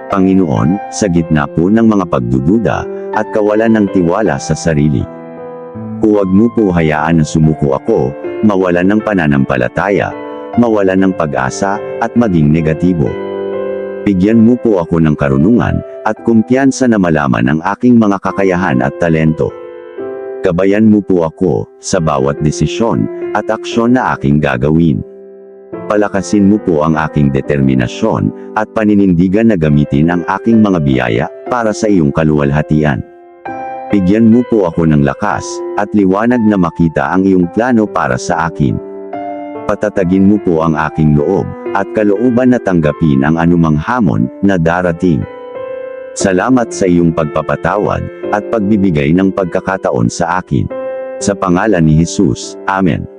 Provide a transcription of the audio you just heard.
Panginoon, sa gitna po ng mga pagdududa, at kawalan ng tiwala sa sarili, huwag mo po hayaan na sumuko ako, mawalan ng pananampalataya, mawalan ng pag-asa, at maging negatibo. Bigyan mo po ako ng karunungan, at kumpiyansa na malaman ang aking mga kakayahan at talento. Gabayan mo po ako, sa bawat desisyon, at aksyon na aking gagawin. Palakasin mo po ang aking determinasyon, at paninindigan na gamitin ang aking mga biyaya, para sa iyong kaluwalhatian. Bigyan mo po ako ng lakas, at liwanag na makita ang iyong plano para sa akin. Patatagin mo po ang aking loob, at kalooban na tanggapin ang anumang hamon, na darating. Salamat sa iyong pagpapatawad, at pagbibigay ng pagkakataon sa akin. Sa pangalan ni Jesus, Amen.